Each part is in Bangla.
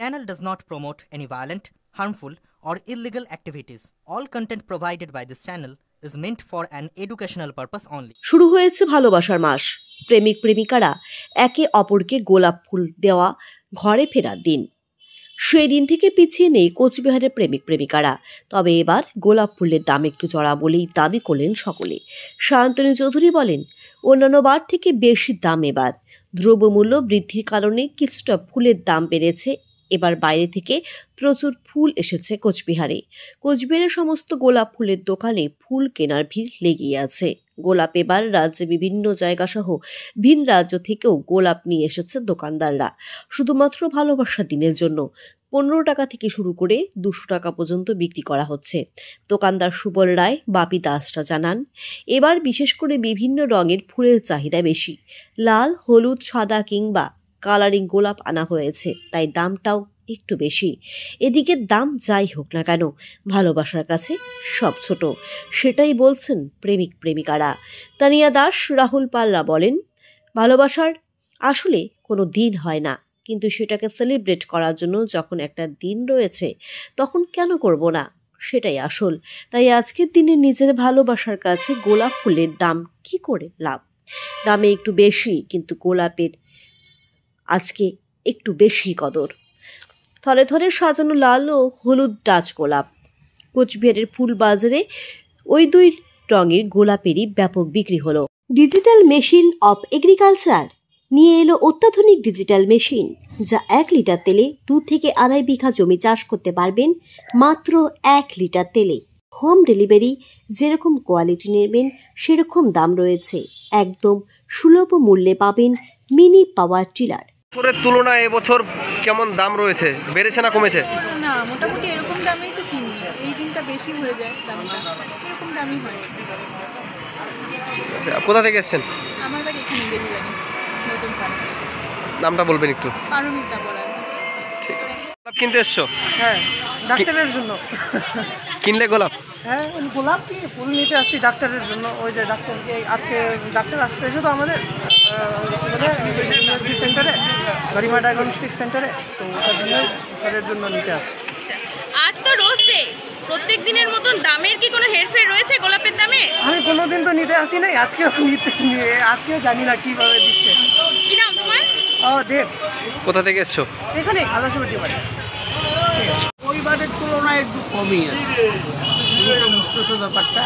channel does not promote any violent, harmful, or illegal activities. All content provided by this channel is meant for an educational purpose only. শুরু হয়েছে ভালোবাসার মাস। প্রেমিক প্রেমিকারা একে অপরকে গোলাপ ফুল দেওয়া ঘরে ফেরার দিন। সেই দিন থেকে পিছিয়ে নেই কোচবিহারের প্রেমিক প্রেমিকারা। তবে এবার গোলাপ ফুলের দাম একটু চড়া বলেই দাবি করলেন সকলে। সায়ন্তনী চৌধুরী বলেন, অন্যান্য বার থেকে বেশি দাম এবার। দ্রব্যমূল্য বৃদ্ধির কারণে কিছুটা ফুলের দাম বেড়েছে। এবার বাইরে থেকে প্রচুর ফুল এসেছে কোচবিহারে। কোচবিহারের সমস্ত গোলাপ ফুলের দোকানে ফুল কেনার ভিড় লেগেই আছে। গোলাপ এবার রাজ্যে বিভিন্ন জায়গা সহ ভিন রাজ্য থেকেও গোলাপ নিয়ে এসেছে দোকানদাররা। শুধুমাত্র ভালোবাসার দিনের জন্য 15 টাকা থেকে শুরু করে 200 টাকা পর্যন্ত বিক্রি করা হচ্ছে। দোকানদার সুবল রায়, বাপি দাসরা জানান, এবার বিশেষ করে বিভিন্ন রঙের ফুলের চাহিদা বেশি। লাল, হলুদ, সাদা কিংবা কালারিং গোলাপ আনা হয়েছে, তাই দামটাও একটু বেশি। এদিকে দাম যাই হোক না কেন, ভালোবাসার কাছে সব ছোট, সেটাই বলছেন প্রেমিক প্রেমিকারা। তানিয়া দাস, রাহুল পাল্লা বলেন, ভালোবাসার আসলে কোনো দিন হয় না, কিন্তু সেটাকে সেলিব্রেট করার জন্য যখন একটা দিন রয়েছে তখন কেন করব না, সেটাই আসল। তাই আজকের দিনে নিজের ভালোবাসার কাছে গোলাপ ফুলের দাম কি করে লাভ? দামে একটু বেশি, কিন্তু গোলাপের আজকে একটু বেশি কদর। থরে থরে সাজানো লাল ও হলুদ ডাচ গোলাপ। কোচবিহারের ফুল বাজারে ওই দুই রঙের গোলাপেরই ব্যাপক বিক্রি হলো। ডিজিটাল মেশিন অফ এগ্রিকালচার নিয়ে এলো অত্যাধুনিক ডিজিটাল মেশিন, যা 1 লিটার তেলে 2 থেকে 2.5 বিঘা জমি চাষ করতে পারবেন মাত্র 1 লিটার তেলে। হোম ডেলিভারি, যেরকম কোয়ালিটি নেবেন সেরকম দাম রয়েছে। একদম সুলভ মূল্যে পাবেন মিনি পাওয়ার টিলার। বছরের তুলনায় এবছর কেমন দাম রয়েছে, বেড়েছে না কমেছে? না, মোটামুটি এরকম দামেই তো কিনি। এই দিনটা বেশি হয়ে যায় দামটা, এরকম দামই হয়। আচ্ছা, কোথা থেকে এসেছেন? আমার বাড়ি এখানে ডেলিভারি, নতুন পাড়া। নামটা বলবেন একটু? পারমিতা বলার। ঠিক আছে। গোলাপ কিনতে এসছো? হ্যাঁ, ডাক্তারের জন্য। কিনলে গোলাপ? হ্যাঁ, গোলাপ কি ফুল নিতে আসছি ডাক্তারের জন্য। ওই যে ডাক্তারকে আজকে ডাক্তার আসতে এসে তো আমাদের সেন্টারে, গরিমা ডায়াগনস্টিক সেন্টারে, তো ওটার জন্য স্যারের জন্য নিতে আসছি। আজ তো রোজ ডে, প্রত্যেক দিনের মতন দামের কি কোনো হেরফের রয়েছে গোলাপের দামে? আমি কোনোদিন তো নিতে আসি নাই, আজকেও জানি না কিভাবে দিচ্ছে। কি নাম তোমার? দেব। কোথা থেকে এসছো? এখানে খালাসুটি বাড়ি। ওইবারের তুলনায় একটু কমই আছে, বুঝতেছো ব্যাপারটা।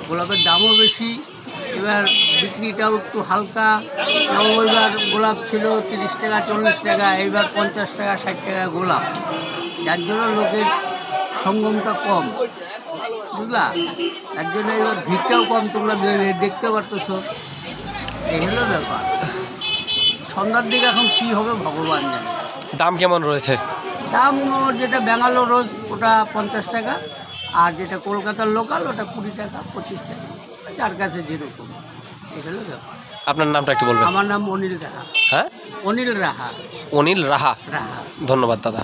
গোলাপের দামও বেশি, এবার বিক্রিটাও একটু হালকা। ওইবার গোলাপ ছিল 30 টাকা 40 টাকা, এইবার 50 টাকা 60 টাকা গোলাপ, যার জন্য লোকের সঙ্গমটা কম, বুঝলা। তার জন্য এবার ভিড়টাও কম, তোমরা দেখতে পারতেছো। এই হলো ব্যাপার। সন্ধ্যার দিকে এখন কী হবে ভগবান জানে। দাম কেমন রয়েছে? দাম যেটা ব্যাঙ্গালোর রোজ ওটা 50 টাকা, আর যেটা কলকাতার লোকাল ওটা 20 টাকা 25 টাকা, যার কাছে যেরকম। এই হলো ব্যাপার। আপনার নামটা একটু বলবেন? আমার নাম অনিল রাহা। হ্যাঁ, অনিল রাহা। অনিল রাহা। রাহা। ধন্যবাদ দাদা।